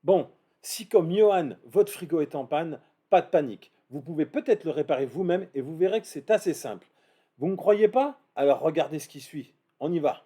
Bon, si comme Johan, votre frigo est en panne, pas de panique. Vous pouvez peut-être le réparer vous-même et vous verrez que c'est assez simple. Vous ne me croyez pas? Alors regardez ce qui suit. On y va.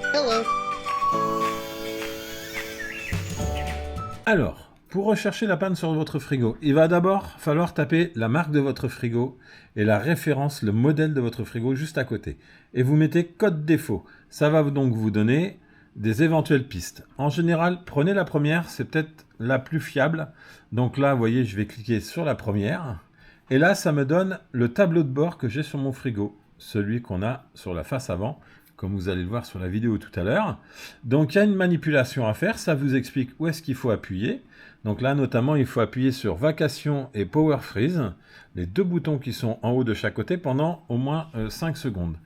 Hello. Alors, pour rechercher la panne sur votre frigo, il va d'abord falloir taper la marque de votre frigo et la référence, le modèle de votre frigo juste à côté. Et vous mettez code défaut. Ça va donc vous donner des éventuelles pistes. En général, prenez la première, c'est peut-être la plus fiable. Donc là, vous voyez, je vais cliquer sur la première. Et là, ça me donne le tableau de bord que j'ai sur mon frigo, celui qu'on a sur la face avant, comme vous allez le voir sur la vidéo tout à l'heure. Donc il y a une manipulation à faire, ça vous explique où est-ce qu'il faut appuyer. Donc là notamment il faut appuyer sur Vacation et Power Freeze, les deux boutons qui sont en haut de chaque côté pendant au moins 5 secondes.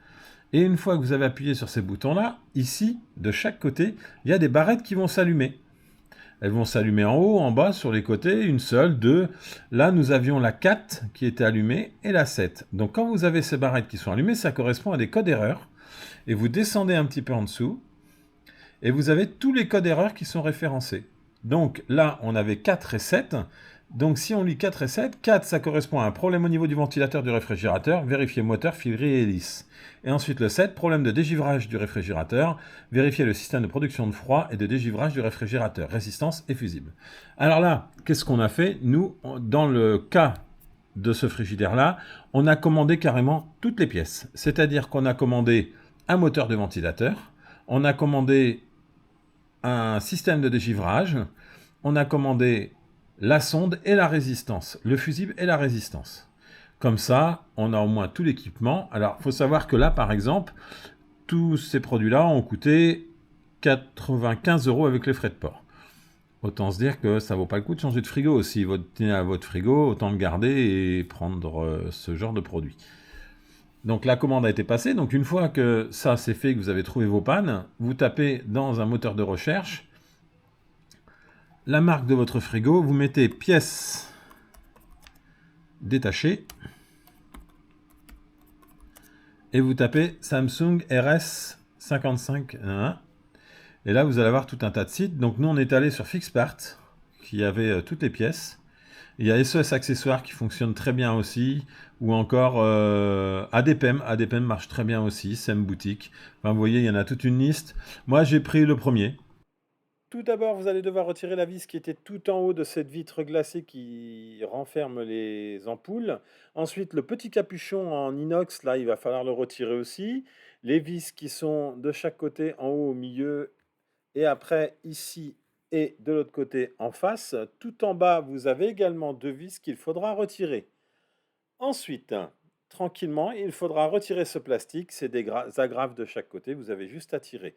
Et une fois que vous avez appuyé sur ces boutons-là, ici, de chaque côté, il y a des barrettes qui vont s'allumer. Elles vont s'allumer en haut, en bas, sur les côtés, une seule, deux. Là, nous avions la 4 qui était allumée et la 7. Donc quand vous avez ces barrettes qui sont allumées, ça correspond à des codes erreurs. Et vous descendez un petit peu en dessous, et vous avez tous les codes erreurs qui sont référencés. Donc là, on avait 4 et 7. Donc si on lit 4 et 7, 4 ça correspond à un problème au niveau du ventilateur du réfrigérateur, vérifier moteur, filerie et hélice. Et ensuite le 7, problème de dégivrage du réfrigérateur, vérifier le système de production de froid et de dégivrage du réfrigérateur, résistance et fusible. Alors là, qu'est-ce qu'on a fait? Nous, dans le cas de ce frigidaire-là, on a commandé carrément toutes les pièces. C'est-à-dire qu'on a commandé un moteur de ventilateur, on a commandé un système de dégivrage, on a commandé la sonde et la résistance, le fusible et la résistance. Comme ça, on a au moins tout l'équipement. Alors, il faut savoir que là, par exemple, tous ces produits-là ont coûté 95 € avec les frais de port. Autant se dire que ça vaut pas le coup de changer de frigo aussi. Vous tenez à votre frigo, autant le garder et prendre ce genre de produit. Donc la commande a été passée. Donc une fois que ça c'est fait, que vous avez trouvé vos pannes, vous tapez dans un moteur de recherche la marque de votre frigo, vous mettez pièces détachées et vous tapez Samsung RS 55. Et là, vous allez avoir tout un tas de sites. Donc nous, on est allé sur Fixpart, qui avait toutes les pièces. Il y a SOS Accessoires qui fonctionne très bien aussi, ou encore ADPM. ADPM marche très bien aussi, SEM Boutique. Enfin, vous voyez, il y en a toute une liste. Moi, j'ai pris le premier. Tout d'abord, vous allez devoir retirer la vis qui était tout en haut de cette vitre glacée qui renferme les ampoules. Ensuite, le petit capuchon en inox, là, il va falloir le retirer aussi. Les vis qui sont de chaque côté, en haut, au milieu, et après ici et de l'autre côté en face. Tout en bas, vous avez également deux vis qu'il faudra retirer. Ensuite, tranquillement, il faudra retirer ce plastique. C'est des agrafes de chaque côté. Vous avez juste à tirer.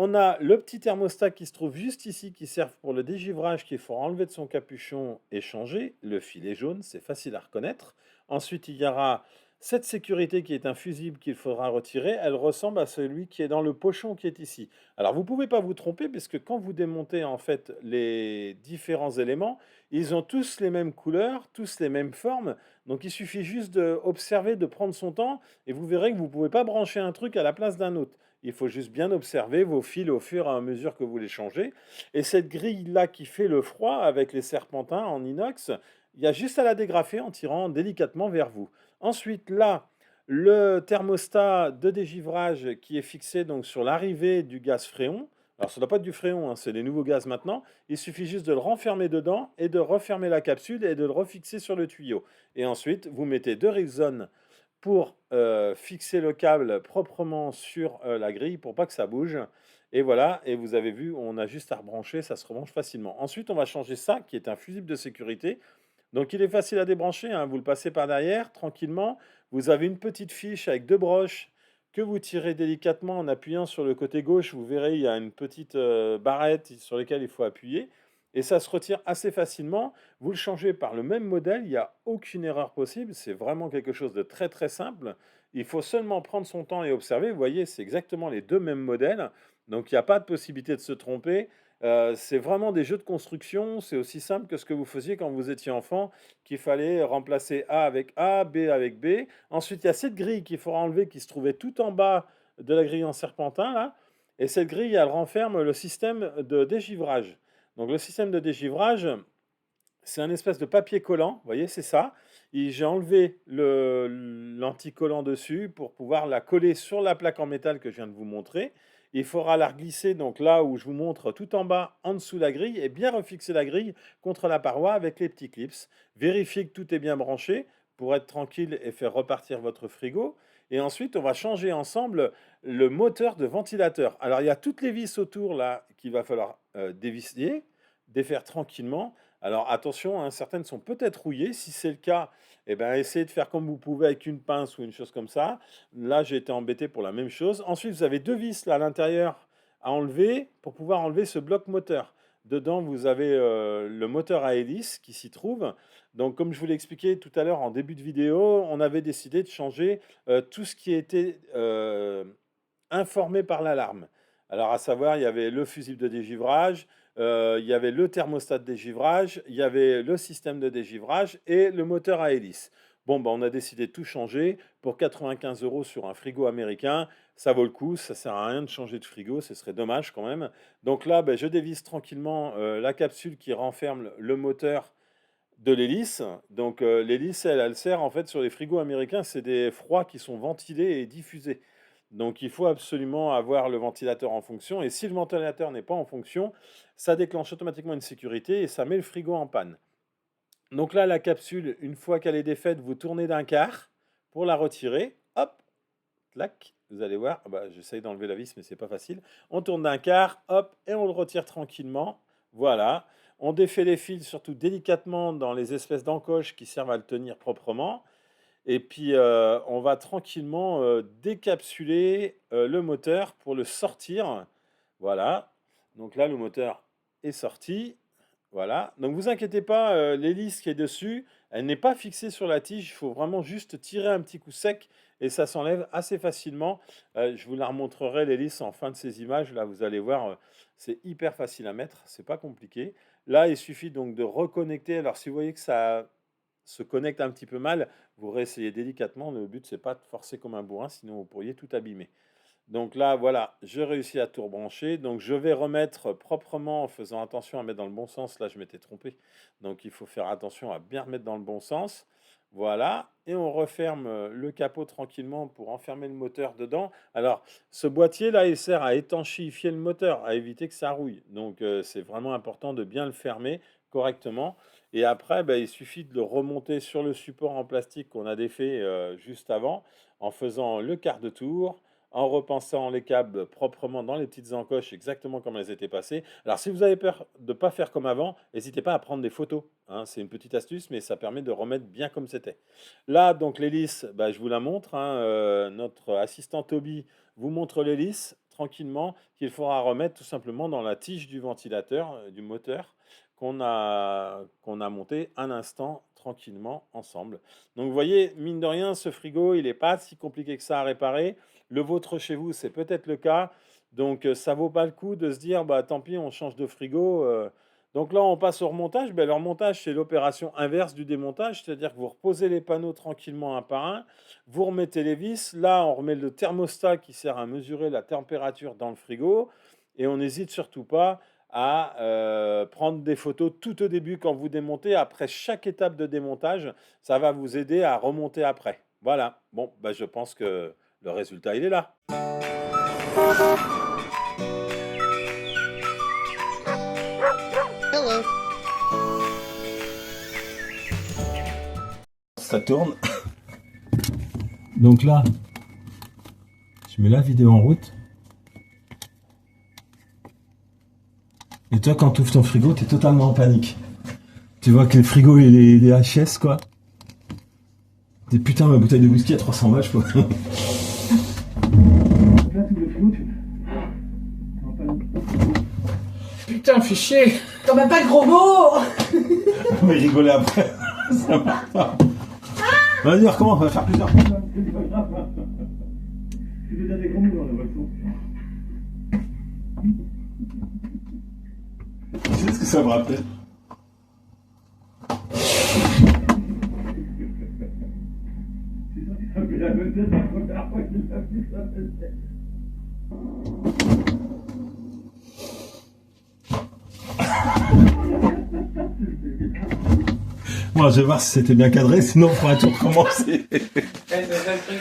On a le petit thermostat qui se trouve juste ici, qui sert pour le dégivrage, qu'il faut enlever de son capuchon et changer. Le filet jaune, c'est facile à reconnaître. Ensuite, il y aura cette sécurité qui est un fusible qu'il faudra retirer. Elle ressemble à celui qui est dans le pochon qui est ici. Alors, vous ne pouvez pas vous tromper, puisque quand vous démontez en fait les différents éléments, ils ont tous les mêmes couleurs, tous les mêmes formes. Donc, il suffit juste d'observer, de prendre son temps, et vous verrez que vous ne pouvez pas brancher un truc à la place d'un autre. Il faut juste bien observer vos fils au fur et à mesure que vous les changez. Et cette grille-là qui fait le froid avec les serpentins en inox, il y a juste à la dégrafer en tirant délicatement vers vous. Ensuite, là, le thermostat de dégivrage qui est fixé donc sur l'arrivée du gaz fréon. Alors, ça ne doit pas être du fréon, hein, c'est les nouveaux gaz maintenant. Il suffit juste de le renfermer dedans et de refermer la capsule et de le refixer sur le tuyau. Et ensuite, vous mettez deux Rexon pour fixer le câble proprement sur la grille pour pas que ça bouge. Et voilà, et vous avez vu, on a juste à rebrancher, ça se rebranche facilement. Ensuite, on va changer ça, qui est un fusible de sécurité. Donc, il est facile à débrancher, hein, vous le passez par derrière, tranquillement. Vous avez une petite fiche avec deux broches que vous tirez délicatement en appuyant sur le côté gauche. Vous verrez, il y a une petite barrette sur laquelle il faut appuyer. Et ça se retire assez facilement. Vous le changez par le même modèle, il n'y a aucune erreur possible. C'est vraiment quelque chose de très très simple. Il faut seulement prendre son temps et observer. Vous voyez, c'est exactement les deux mêmes modèles. Donc il n'y a pas de possibilité de se tromper. C'est vraiment des jeux de construction. C'est aussi simple que ce que vous faisiez quand vous étiez enfant, qu'il fallait remplacer A avec A, B avec B. Ensuite, il y a cette grille qu'il faut enlever qui se trouvait tout en bas de la grille en serpentin, là. Et cette grille, elle renferme le système de dégivrage. Donc le système de dégivrage, c'est un espèce de papier collant, vous voyez, c'est ça. J'ai enlevé l'anticollant dessus pour pouvoir la coller sur la plaque en métal que je viens de vous montrer. Il faudra la reglisser donc là où je vous montre tout en bas, en dessous de la grille, et bien refixer la grille contre la paroi avec les petits clips. Vérifiez que tout est bien branché pour être tranquille et faire repartir votre frigo. Et ensuite, on va changer ensemble le moteur de ventilateur. Alors, il y a toutes les vis autour là qu'il va falloir dévisser, défaire tranquillement. Alors attention, hein, certaines sont peut-être rouillées. Si c'est le cas, eh ben, essayez de faire comme vous pouvez avec une pince ou une chose comme ça. Là, j'ai été embêté pour la même chose. Ensuite, vous avez deux vis là, à l'intérieur à enlever pour pouvoir enlever ce bloc moteur. Dedans, vous avez le moteur à hélice qui s'y trouve. Donc, comme je vous l'ai expliqué tout à l'heure en début de vidéo, on avait décidé de changer tout ce qui était informé par l'alarme. Alors, à savoir, il y avait le fusible de dégivrage, il y avait le thermostat de dégivrage, il y avait le système de dégivrage et le moteur à hélice. Bon, ben, on a décidé de tout changer. Pour 95 € sur un frigo américain, ça vaut le coup. Ça sert à rien de changer de frigo, ce serait dommage quand même. Donc là, ben, je dévisse tranquillement la capsule qui renferme le moteur de l'hélice. Donc l'hélice, elle sert en fait sur les frigos américains, c'est des froids qui sont ventilés et diffusés. Donc il faut absolument avoir le ventilateur en fonction. Et si le ventilateur n'est pas en fonction, ça déclenche automatiquement une sécurité et ça met le frigo en panne. Donc là, la capsule, une fois qu'elle est défaite, vous tournez d'un quart pour la retirer. Hop, clac, vous allez voir. Ah bah, j'essaye d'enlever la vis, mais c'est pas facile. On tourne d'un quart, hop, et on le retire tranquillement. Voilà. On défait les fils, surtout délicatement, dans les espèces d'encoches qui servent à le tenir proprement. Et puis, on va tranquillement décapsuler le moteur pour le sortir. Voilà. Donc là, le moteur est sorti. Voilà. Donc, vous inquiétez pas, l'hélice qui est dessus, elle n'est pas fixée sur la tige. Il faut vraiment juste tirer un petit coup sec et ça s'enlève assez facilement. Je vous la remontrerai, l'hélice, en fin de ces images. Là, vous allez voir, c'est hyper facile à mettre. C'est pas compliqué. Là, il suffit donc de reconnecter. Alors, si vous voyez que ça se connecte un petit peu mal, vous réessayez délicatement. Le but, c'est pas de forcer comme un bourrin, sinon vous pourriez tout abîmer. Donc là, voilà, je réussis à tout rebrancher. Donc je vais remettre proprement en faisant attention à mettre dans le bon sens. Là, je m'étais trompé. Donc il faut faire attention à bien remettre dans le bon sens. Voilà, et on referme le capot tranquillement pour enfermer le moteur dedans. Alors, ce boîtier-là, il sert à étanchéifier le moteur, à éviter que ça rouille. Donc, c'est vraiment important de bien le fermer correctement. Et après, ben, il suffit de le remonter sur le support en plastique qu'on a défait juste avant, en faisant le quart de tour, en repensant les câbles proprement dans les petites encoches, exactement comme elles étaient passées. Alors, si vous avez peur de ne pas faire comme avant, n'hésitez pas à prendre des photos, hein. C'est une petite astuce, mais ça permet de remettre bien comme c'était. Là, donc l'hélice, bah, je vous la montre, hein. Notre assistant Toby vous montre l'hélice tranquillement qu'il faudra remettre tout simplement dans la tige du ventilateur, du moteur qu'on a monté un instant tranquillement ensemble. Donc vous voyez, mine de rien, ce frigo, il n'est pas si compliqué que ça à réparer. Le vôtre chez vous, c'est peut-être le cas. Donc ça vaut pas le coup de se dire, bah tant pis, on change de frigo. Donc là, on passe au remontage. Ben, le remontage, c'est l'opération inverse du démontage, c'est-à-dire que vous reposez les panneaux tranquillement un par un, vous remettez les vis. Là, on remet le thermostat qui sert à mesurer la température dans le frigo. Et on n'hésite surtout pas à prendre des photos tout au début quand vous démontez. Après chaque étape de démontage, ça va vous aider à remonter après. Voilà. Bon, ben, je pense que le résultat, il est là. Hello. Ça tourne. Donc là, je mets la vidéo en route. Et toi, quand tu ouvres ton frigo, tu es totalement en panique. Tu vois que le frigo, il est HS, quoi. Des putain, ma bouteille de whisky à 300 balles, je peux. Putain, fais chier. Quand même pas de gros mots. On va rigoler après. Ça marche pas. Vas-y, recommence, on va faire plusieurs. Tu veux dire des gros mots dans la voiture. Tu sais ce que ça me rappelle? Bon, je vais voir si c'était bien cadré, sinon on pourra tout recommencer.